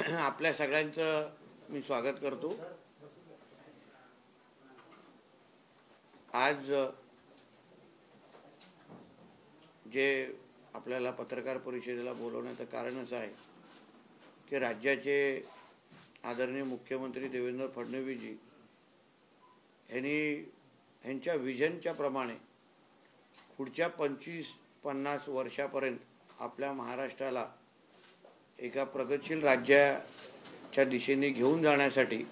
आपल्या सगळ्यांचं मी स्वागत करतो। आज जे आपल्याला पत्रकार परिषदेला बोलवण्याचं कारण असं आहे की राज्याचे आदरणीय मुख्यमंत्री देवेंद्र फडणवीसजी यांच्या विजनच्या प्रमाणे पुढच्या 25-50 वर्षापर्यंत आपल्या महाराष्ट्राला एका प्रगतशील राज्याच्या दिशेने घेऊन जाण्यासाठी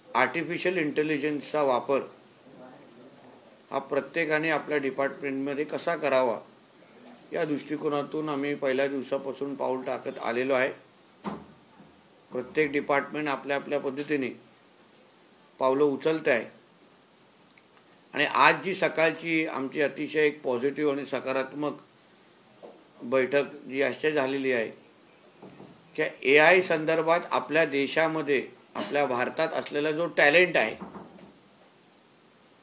आर्टिफिशियल इंटेलिजन्सचा वापर हा प्रत्येकाने आपल्या डिपार्टमेंटमध्ये कसा करावा या दृष्टिकोनातून आम्ही पहिल्या दिवसापासून पाऊल टाकत आलेलो आहे। प्रत्येक डिपार्टमेंट आपल्या आपल्या पद्धतीने पावलं उचलत आहे आणि आज जी सकाळची आमची अतिशय एक पॉझिटिव्ह आणि सकारात्मक बैठक जी आजची झालेली आहे की AI संदर्भात आपल्या देशामध्ये आपल्या भारतात असलेला जो टॅलेंट आहे,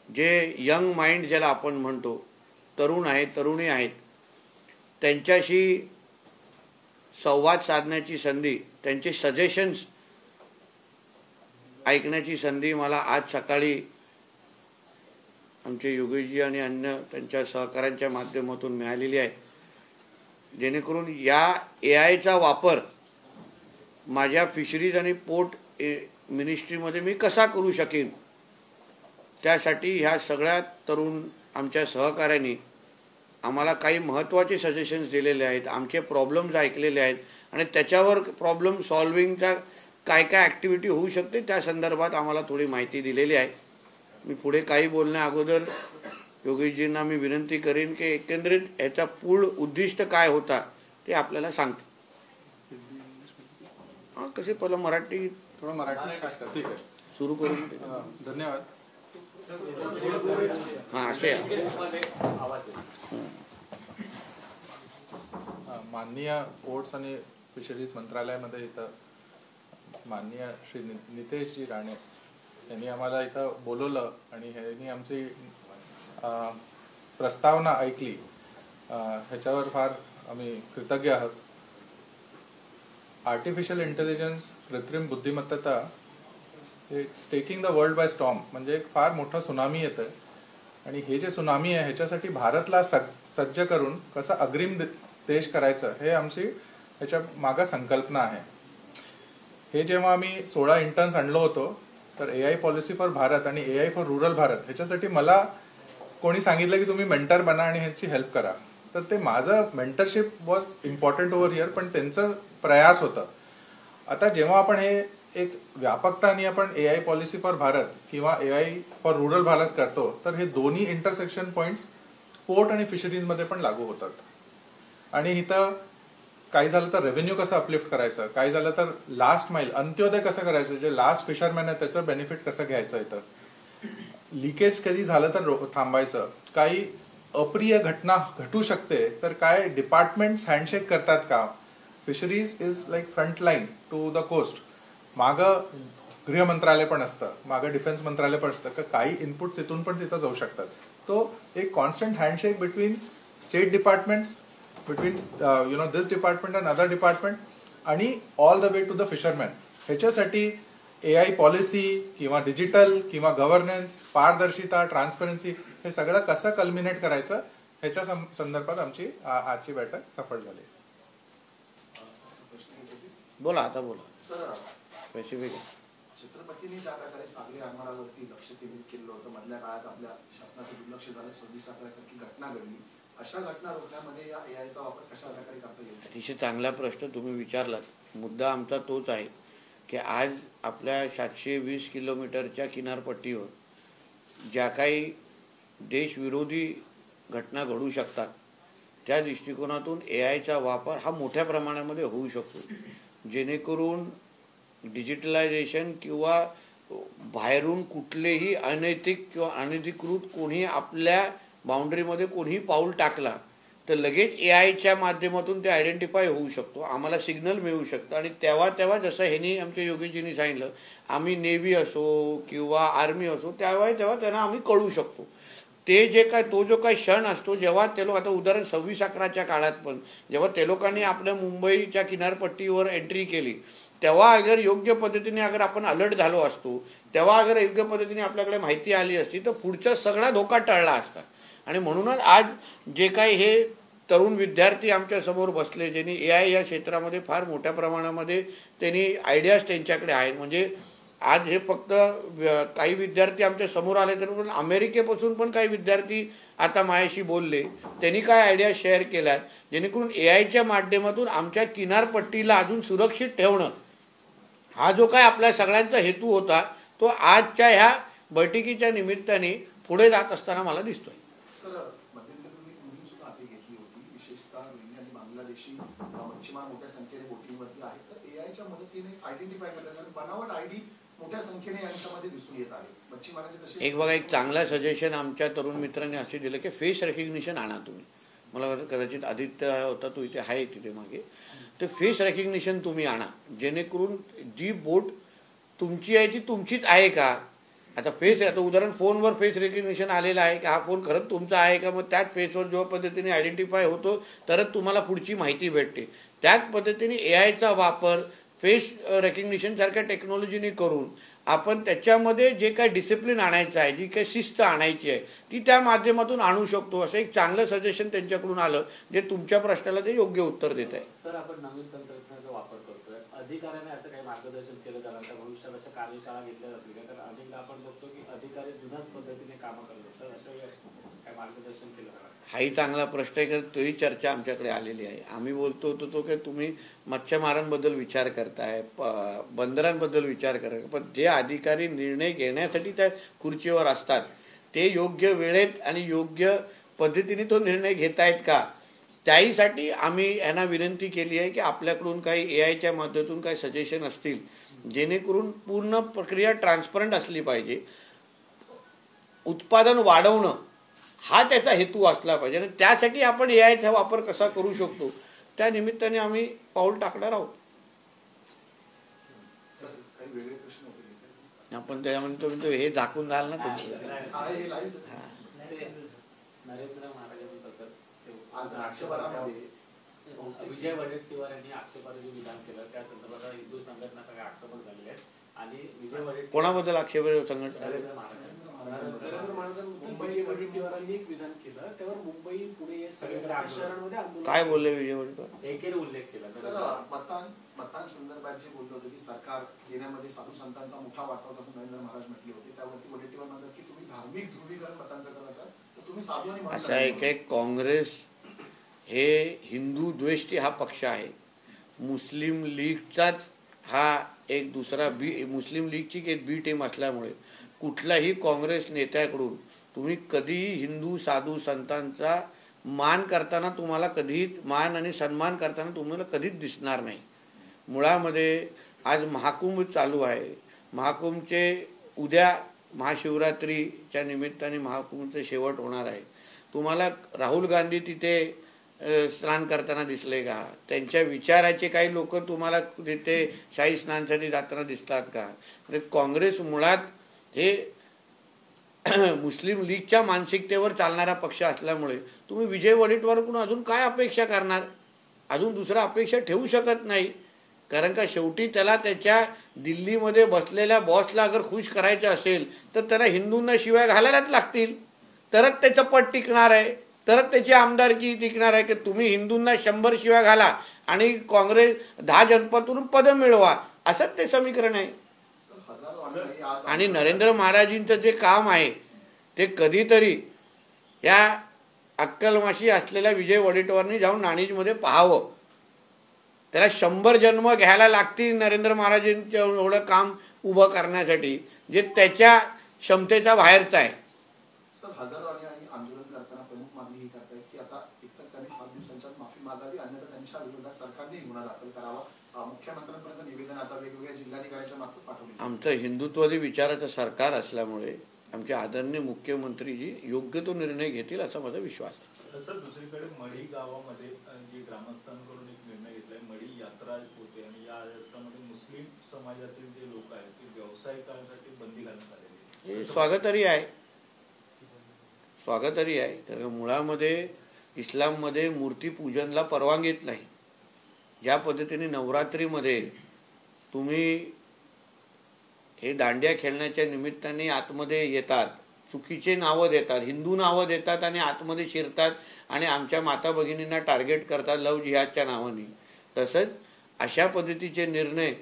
जे यंग माइंड ज्याला आपण म्हणतो, तरुण आहेत तरुणी आहेत, त्यांच्याशी संवाद साधण्याची संधी, त्यांचे सजेशन्स ऐकण्याची संधी मला आज सकाळी आमचे योगेशजी आणि अन्य त्यांच्या सहकाऱ्यांच्या माध्यमातून मिळालेली आहे, जेणेकरून या AIचा वापर माझ्या फिशरीज आणि पोर्ट मिनिस्ट्रीमध्ये मी कसा करू शकेन, त्यासाठी ह्या सगळ्या तरुण आमच्या सहकाऱ्यांनी आम्हाला काही महत्त्वाचे सजेशन्स दिलेले आहेत, आमचे प्रॉब्लेम्स ऐकलेले आहेत आणि त्याच्यावर प्रॉब्लेम सॉल्विंगचा काय काय ॲक्टिव्हिटी होऊ शकते त्या संदर्भात आम्हाला थोडी माहिती दिलेली आहे। मी पुढे काही बोलण्या अगोदर योगेशजींना मी विनंती करेन की एकंदरीत याचा पूर्ण उद्दिष्ट काय होता ते आपल्याला सांगते। हां, कसे पहिलं मराठी थोडं मराठी ठीक आहे सुरू करून धन्यवाद। हां, असे माननीय पोर्ट्स आणि फिशरीज मंत्रालयामध्ये इथं माननीय श्री नितेशजी राणे यांनी आम्हाला इथं बोलवलं आणि ह्यांनी आमची प्रस्तावना ऐकली, ह्याच्यावर फार आम्ही कृतज्ञ आहोत। आर्टिफिशियल इंटेलिजन्स, कृत्रिम बुद्धिमत्ता, it's taking the world by storm, म्हणजे एक फार मोठा सुनामी येतं आणि हे जे सुनामी आहे ह्याच्यासाठी भारतला सज्ज करून कसं अग्रिम देश करायचं हे आमची ह्याच्या मागं संकल्पना आहे। हे जेव्हा आम्ही 16 इंटर्न्स आणलो होतो तर AI पॉलिसी फॉर भारत आणि AI फॉर रुरल भारत ह्याच्यासाठी मला कोणी सांगितलं की तुम्ही मेंटर बना आणि ह्याची हेल्प करा, तर ते माझं mentorship was important over here, पण त्यांचं प्रयास होतं। आता जेव्हा आपण हे एक व्यापकताने आपण AI पॉलिसी फॉर भारत किंवा AI फॉर रुरल भारत करतो तर हे दोन्ही इंटरसेक्शन पॉइंट्स पोर्ट आणि फिशरीजमध्ये पण लागू होतात आणि इथं काही झालं तर रेव्हेन्यू कसं अपलिफ्ट करायचं, काही झालं तर लास्ट माइल अंत्योदय कसं करायचं, जे लास्ट फिशरमॅन आहे त्याचं बेनिफिट कसं घ्यायचं, इथं लिकेज कधी झालं तर थांबायचं, काही अप्रिय घटना घटू शकते तर काय डिपार्टमेंट्स हँडशेक करतात का, fisheries is like front line to the coast, मागं गृह मंत्रालय पण असतं, मागं डिफेन्स मंत्रालय पण असतं, काही इनपुट तिथून पण तिथं जाऊ शकतात। तो एक constant handshake between state departments, between this department and other department आणि all the way to the fisherman, ह्याच्यासाठी AI पॉलिसी किंवा डिजिटल किंवा गव्हर्नन्स, पारदर्शिता, ट्रान्सपरन्सी हे सगळं कसं कल्मिनेट करायचं ह्याच्या संदर्भात आमची आजची बैठक सफल झाली। बोला, आता बोला सर। स्पेसिफिक छत्रपतींनी ज्या प्रकारे सांगली आरमारावरती लक्ष केंद्रित केलं होतं, मधल्या काळात आपल्या शासनाचं दुर्लक्ष झालं, 26 अकरासारखी घटना घडली, अशा घटना रोखण्यामध्ये या AIचा वापर कशा प्रकारे करता येईल? अतिशय चांगला प्रश्न तुम्ही विचारलात। मुद्दा आमचा तोच आहे की आज आपल्या 720 किलोमीटरच्या किनारपट्टीवर ज्या काही देशविरोधी घटना घडू शकतात त्या दृष्टिकोनातून AIचा वापर हा मोठ्या प्रमाणामध्ये होऊ शकतो, जेणेकरून डिजिटलायझेशन किंवा बाहेरून कुठलेही अनैतिक किंवा अनधिकृत कोणी आपल्या बाउंड्रीमध्ये कोणीही पाऊल टाकला तर लगेच AIच्या माध्यमातून ते आयडेंटिफाय होऊ शकतो, आम्हाला सिग्नल मिळू शकतं आणि तेव्हा जसं ह्यांनी आमच्या योगेशजींनी सांगितलं, आम्ही नेव्ही असो किंवा आर्मी असो तेव्हा त्यांना आम्ही कळू शकतो। ते जे काय तो जो काही क्षण असतो जेव्हा ते लोक आता उदाहरण 26/11च्या काळात पण जेव्हा ते लोकांनी आपल्या मुंबईच्या किनारपट्टीवर एंट्री केली तेव्हा अगर योग्य पद्धतीने अगर आपण अलर्ट झालो असतो तेव्हा अगर योग्य पद्धतीने आपल्याकडे माहिती आली असती तर पुढचा सगळा धोका टळला असता. आणि म्हणूनच आज जे काही हे तरुण विद्यार्थी आमच्या समोर बसले ज्यांनी AI या क्षेत्रामध्ये फार मोठ्या प्रमाणामध्ये त्यांनी आयडियाज त्यांच्याकडे आहेत. म्हणजे आज हे फक्त काही विद्यार्थी आमच्या समोर आले तर पण अमेरिकेपासून पण काही विद्यार्थी आता माझ्याशी बोलले त्यांनी काय आयडिया शेअर केल्यात जेणेकरून AIच्या माध्यमातून आमच्या किनारपट्टीला अजून सुरक्षित ठेवणं हा जो काय आपल्या सगळ्यांचा हेतू होता तो आजच्या ह्या बैठकीच्या निमित्ताने पुढे जात असताना मला दिसतोय. सर मध्यंतरी तुम्ही मोहीम सुद्धा हाती घेतली होती, विशेषतः रोहिंग्या आणि बांगलादेशी मच्छीमार मोठ्या संख्येने बोटींवरती आहेत, तर AIच्या मदतीने आयडेंटिफाय करतात आणि बनावट ID मोठ्या संख्येने यांच्यामध्ये दिसून येत आहे. मच्छीमारांचे तसे एक बघा एक चांगला सजेशन आमच्या तरुण मित्रांनी असे दिलं की फेस रेकग्निशन आणा तुम्ही. मला कदाचित आदित्य होता तो इथे आहे तिथे मागे, तर फेस रेकग्निशन तुम्ही आणा जेणेकरून जी बोट तुमची आहे ती तुमचीच आहे का. आता फेस आता उदाहरण फोनवर फेस रेकग्निशन आलेला आहे की हा फोन खरंच तुमचा आहे का, मग त्याच फेसवर जो पद्धतीने आयडेंटिफाय होतो तरच तुम्हाला पुढची माहिती भेटते. त्याच पद्धतीने AIचा वापर फेस रेकग्निशन सारख्या टेक्नॉलॉजीने करून आपण त्याच्यामध्ये जे काही डिसिप्लिन आणायचं आहे जी काही शिस्त आणायची आहे ती त्या माध्यमातून आणू शकतो. असं एक चांगलं सजेशन त्यांच्याकडून आलं जे तुमच्या प्रश्नाला ते योग्य उत्तर देत आहे. सर आपण नवीन तंत्रज्ञानाचा वापर करतोय, अधिकाऱ्याने असं काही मार्गदर्शन केलं जाणार भविष्यात अशा कार्यशाळा घेतल्या जातील का, तर अनेकदा आपण बघतो की अधिकारी जुन्याच पद्धतीने कामं करतात, तर असं काय मार्गदर्शन केलं जाणार. हाही चांगला प्रश्न आहे कारण तोही चर्चा आमच्याकडे आलेली आहे. आम्ही बोलतो होतो तो की तुम्ही मच्छीमारांबद्दल विचार करताय बंदरांबद्दल विचार करताय पण जे अधिकारी निर्णय घेण्यासाठी त्या खुर्चीवर असतात ते योग्य वेळेत आणि योग्य पद्धतीने तो निर्णय घेतायत का त्याहीसाठी आम्ही यांना विनंती केली आहे की आपल्याकडून काही AIच्या माध्यमातून काही सजेशन असतील जेणेकरून पूर्ण प्रक्रिया ट्रान्सपरंट असली पाहिजे. उत्पादन वाढवणं हा त्याचा हेतू असला पाहिजे आणि त्यासाठी आपण AIचा वापर कसा करू शकतो त्या निमित्ताने आम्ही पाऊल टाकणार आहोत. सर काही वेगळे प्रश्न होते आपण त्यामध्ये हे झाकून जाल ना तुमचं. नरेंद्र महाराजांबद्दल आज राष्ट्रभरामध्ये विजय वडेट्टीवार यांनी आक्षेपार्ह जे विधान केलं त्या संदर्भात हिंदू संघटना सगळ्या आक्रमक झालेल्या आहेत आणि विजय वडेट्टीवार कोणाबद्दल आक्षेप संघटना नरेंद्र महाराज नरेंद्र महाराजांनी मुंबई वडेट्टीवारांनी एक विधान केलं त्यावर मुंबई पुणे सगळ्या शहरांमध्ये आंदोलन काय बोलले विजय वडेट्टीवार. एकेरी उल्लेख केला. सर मतदान संदर्भात जे बोललो होतो की सरकार घेण्यामध्ये साधू संतांचा मोठा वाटा होता असं नरेंद्र महाराज म्हटले होते त्यावरती वडेट्टीवार म्हणतात की तुम्ही धार्मिक ध्रुवीकरण मतांचं करत असाल तर तुम्ही साधू आणि असा एक काँग्रेस हे हिंदू द्वेष्टी हा पक्ष आहे. मुस्लिम लीगचाच हा एक दुसरा मुस्लिम लीगची एक बी टीम असल्यामुळे कुठल्याही काँग्रेस नेत्याकडून तुम्ही कधीही हिंदू साधू संतांचा मान करताना तुम्हाला कधीच मान आणि सन्मान करताना तुम्हाला कधीच दिसणार नाही. मुळामध्ये आज महाकुंभ चालू आहे. महाकुंभचे उद्या महाशिवरात्रीच्या निमित्ताने महाकुंभचे शेवट होणार आहे. तुम्हाला राहुल गांधी तिथे स्नान करताना दिसले का. त्यांच्या विचाराचे काही लोक तुम्हाला तिथे शाही स्नानासाठी जाताना दिसतात का. म्हणजे काँग्रेस मुळात हे मुस्लिम लीगच्या मानसिकतेवर चालणारा पक्ष असल्यामुळे तुम्ही विजय वडेट्टीवारकडून अजून काय अपेक्षा करणार. अजून दुसरा अपेक्षा ठेवू शकत नाही कारण का शेवटी त्याला त्याच्या दिल्लीमध्ये बसलेल्या बॉसला अगर खुश करायचं असेल तर त्याला हिंदूंना शिवाय घालायलाच लागतील तरच त्याचं पट टिकणार आहे तरच त्याची आमदारकी टिकणार आहे की तुम्ही हिंदूंना 100 शिवाय घाला आणि काँग्रेस 10 जनपदातून पद मिळवा असंच ते समीकरण आहे. आणि नरेंद्र महाराजींचं जे काम आहे ते कधीतरी या अक्कलमाशी असलेल्या विजय वडेट्टीवारांनी जाऊन नाणीजमध्ये पाहावं. त्याला 100 जन्म घ्यायला लागतील नरेंद्र महाराजांचं एवढं काम उभं करण्यासाठी जे त्याच्या क्षमतेच्या बाहेरचं आहे. सर हजारो आणि आंदोलन करताना प्रमुख मागणी ही करतायत की आता एकतर त्यांनी 7 दिवसांच्यात माफी मागावी अन्यथा त्यांच्या विरोधात सरकारने गुन्हा दाखल करावा. मुख्यमंत्र्यांपर्यंत निवेदन आता वेगवेगळ्या जिल्हाधिकाऱ्यांच्या मार्फत पाठवले. आमचं हिंदुत्ववादी विचाराचं सरकार असल्यामुळे आमचे आदरणीय मुख्यमंत्रीजी योग्य तो निर्णय घेतील असा माझा विश्वास आहे. सर दुसरीकडे मढी गावामध्ये जी ग्रामस्थांकडून एक निर्णय घेतलाय मढी यात्रा होते आणि या यात्रामध्ये मुस्लिम समाजातील जे लोक आहेत ते व्यावसायिकांसाठी बंदी घालण्यात आलेली हे स्वागतार्ह आहे. स्वागतार्ह आहे, कारण मुळामध्ये इस्लाममध्ये मूर्तीपूजनला परवानगीच नाही. ज्या पद्धतीने नवरात्रीमध्ये तुम्ही हे दांडिया खेळण्याच्या निमित्ताने आतमध्ये येतात, चुकीचे नावं देतात, हिंदू नावं देतात आणि आतमध्ये शिरतात आणि आमच्या माता भगिनींना टार्गेट करतात लव जिहादच्या नावाने. तसंच अशा पद्धतीचे निर्णय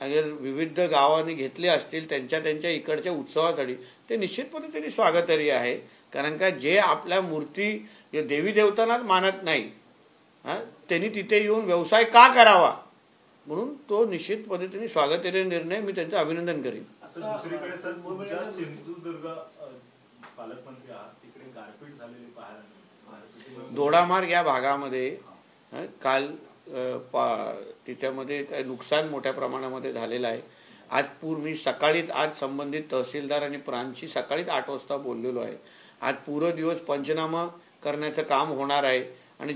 अगर विविध गावांनी घेतले असतील त्यांच्या इकडच्या उत्सवासाठी, ते निश्चित पद्धतीने स्वागतार्ह आहे. कारण का जे आपल्या मूर्ती देवी देवतांनाच मानत नाही, त्यांनी तिथे येऊन व्यवसाय का करावा, म्हणून तो निश्चित पद्धतीने स्वागतार्ह निर्णय, मी त्यांचं अभिनंदन करेन. दुसरीकडे सर, तुमच्या सिंधुदुर्ग पालकमंत्री आहात, तिकडे गारपीट झालेली पाहायला दोडामार्ग या भागामध्ये काल तिच्यामध्ये काही नुकसान मोठ्या प्रमाणामध्ये झालेलं आहे. मी सकाळीच आज संबंधित तहसीलदार आणि प्रांतशी सकाळीच 8 वाजता बोललेलो आहे. आज पूर्ण दिवस पंचनामा करण्याचं काम होणार आहे आणि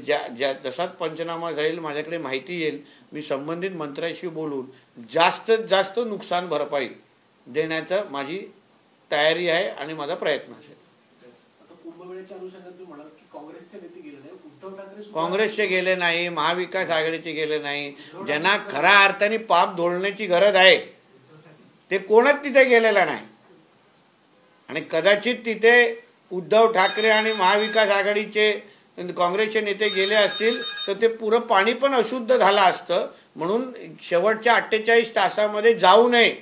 जसाच पंचनामा जाईल माझ्याकडे माहिती येईल, मी संबंधित मंत्र्यांशी बोलून जास्तीत जास्त नुकसान भरपाई देण्याचं माझी तयारी आहे आणि माझा प्रयत्न असेल. कुंभमेळ्याच्या अनुषंगाने तुम्ही म्हणाल की काँग्रेसचे नेते गेले नाही, उद्धव ठाकरे काँग्रेसचे गेले नाही, महाविकास आघाडीचे गेले नाही. ज्यांना खऱ्या अर्थाने पाप धोळण्याची गरज आहे ते कोणच तिथे गेलेला नाही. आणि कदाचित तिथे उद्धव ठाकरे आणि महाविकास आघाडीचे काँग्रेसचे नेते गेले असतील तर ते पुरं पाणी पण अशुद्ध झालं असतं. म्हणून शेवटच्या 48 तासामध्ये जाऊ नये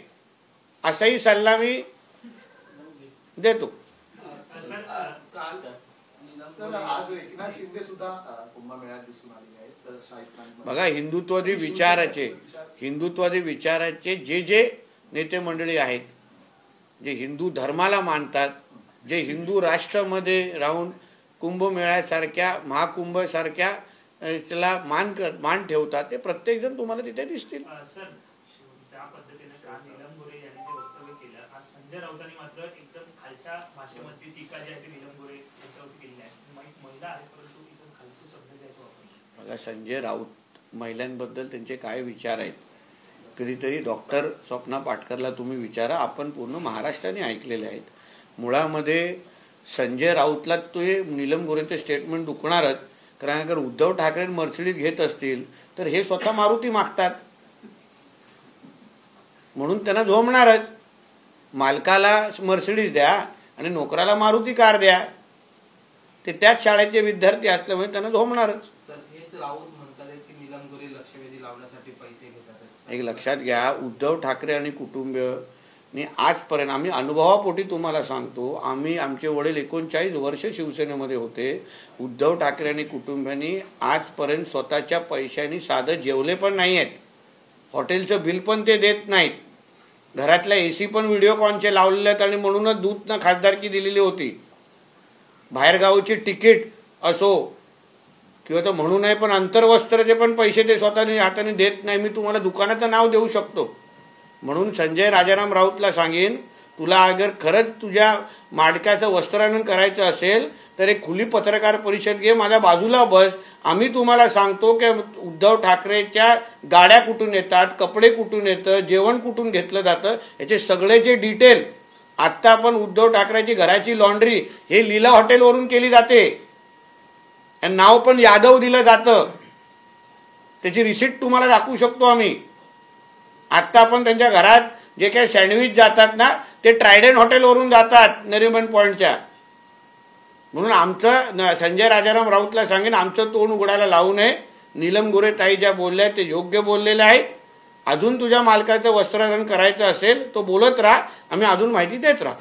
असाही सल्ला मी देतो. तर आज एकनाथ शिंदे सुद्धा कुंभमेळ्यात दिसून आले आहेत. तर शाहीस्तानमध्ये बघा, हिंदुत्वादी विचाराचे जे नेते मंडळी आहेत, जे हिंदू धर्माला मानतात, जे हिंदू राष्ट्रामध्ये राहून कुंभमेळ्यासारख्या महाकुंभसारख्या त्याला मान ठेवतात, ते प्रत्येक जण तुम्हाला तिथे दिसतील. सर, ज्या पद्धतीने काल नीलम गोरे यांनी जे वक्तव्य केलं, आज संजय राऊतांनी मात्र एकदम खालच्या भाषेमध्ये टीका जी आहे ती नीलम गोरे यांच्यावरती केली आहे. महिला आहे परंतु एकदम खालचे शब्द जे वापरले. बघा, संजय राऊत महिलांबद्दल त्यांचे काय विचार आहेत कधीतरी डॉक्टर स्वप्ना पाटकरला तुम्ही विचारा. आपण पूर्ण महाराष्ट्राने ऐकलेले आहेत. मुळामध्ये संजय राऊतला तो नीलम गोरेंचे स्टेटमेंट दुखणारच, कारण अगर उद्धव ठाकरे मर्सिडीज घेत असतील तर हे स्वतः मारुती मागतात, म्हणून त्यांना झोमणारच. मालकाला मर्सिडीज द्या आणि नोकराला मारुती कार द्या, ते त्याच शाळेचे विद्यार्थी असल्यामुळे त्यांना झोमणारच. सर, हेच राऊत म्हणतात की नीलम गोरे लक्षवेधी लावण्यासाठी पैसे घेतात. एक लक्षात घ्या, उद्धव ठाकरे आणि कुटुंबीय आजपर्यंत, आम्ही अनुभवापोटी तुम्हाला सांगतो, आमचे वडील 39 वर्ष शिवसेनेमध्ये होते. उद्धव ठाकरे आणि कुटुंबियांनी आजपर्यंत स्वतःच्या पैशांनी साधं जेवले पण नाही आहेत. हॉटेलचं बिल पण ते देत नाहीत. घरातल्या AC पण व्हिडिओकॉनचे लावलेले आहेत आणि म्हणूनच दूधना खासदारकी दिलेली होती. बाहेरगावची तिकीट असो किंवा तर म्हणू नये, पण अंतर्वस्त्राचे पण पैसे ते स्वतःने हाताने देत नाही. मी तुम्हाला दुकानाचं नाव देऊ शकतो. म्हणून संजय राजाराम राऊतला सांगेन, तुला अगर खरंच तुझ्या माडक्याचं वस्त्रानन करायचं असेल तर एक खुली पत्रकार परिषद घे, माझ्या बाजूला बस. आम्ही तुम्हाला सांगतो की उद्धव ठाकरेच्या गाड्या कुठून येतात, कपडे कुठून येतं, जेवण कुठून घेतलं जातं, याचे सगळेचे डिटेल. आत्ता आपण उद्धव ठाकरेची घराची लॉन्ड्री हे लीला हॉटेलवरून केली जाते, नाव पण यादव दिलं जातं. त्याची रिसिप्ट तुम्हाला दाखवू शकतो आम्ही. आत्ता आपण त्यांच्या घरात जे काही सँडविच जातात ना, ते ट्रायडन हॉटेलवरून जातात नरिमन पॉईंटच्या. म्हणून आमचं संजय राजाराम राऊतला सांगेन, आमचं तोंड उघडायला लावू नये. नीलम गोरे ताई ज्या बोलल्या ते योग्य बोललेले आहे. अजून तुझ्या मालकाचं वस्त्रहरण करायचं असेल तो बोलत राहा, आम्ही अजून माहिती देत राहा.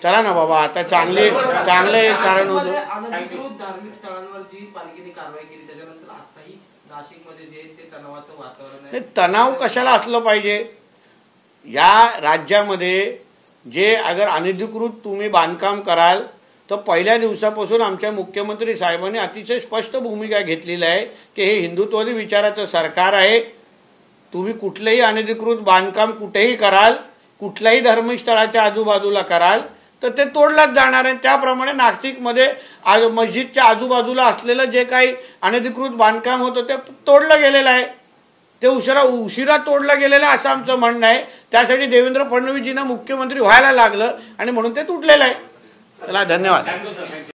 चला ना बाबा, आता चांगले कारण होतं. धार्मिक स्थळांवर जी पालिकेने कारवाई केली त्याच्यानंतर आताही नाशिकमध्ये जे ते तणावाचं वातावरण आहे. तणाव कशाला असलं पाहिजे? या राज्यामध्ये जे अगर अनधिकृत तुम्ही बांधकाम कराल तर पहिल्या दिवसापासून आमच्या मुख्यमंत्री साहेबांनी अतिशय स्पष्ट भूमिका घेतलेली आहे की हे हिंदुत्ववादी विचाराचं सरकार आहे. तुम्ही कुठलेही अनधिकृत बांधकाम कुठेही कराल, कुठल्याही धर्मस्थळाच्या आजूबाजूला कराल तर ते तोडलाच जाणार आहे. त्याप्रमाणे नाशिकमध्ये मस्जिदच्या आजूबाजूला असलेलं जे काही अनधिकृत बांधकाम होतं ते तोडलं गेलेलं आहे. ते उशिरा तोडलं गेलेलं असं आमचं म्हणणं आहे. त्यासाठी देवेंद्र फडणवीसजींना मुख्यमंत्री व्हायला लागलं आणि म्हणून ते तुटलेलं आहे. चला धन्यवाद. Thank you sir.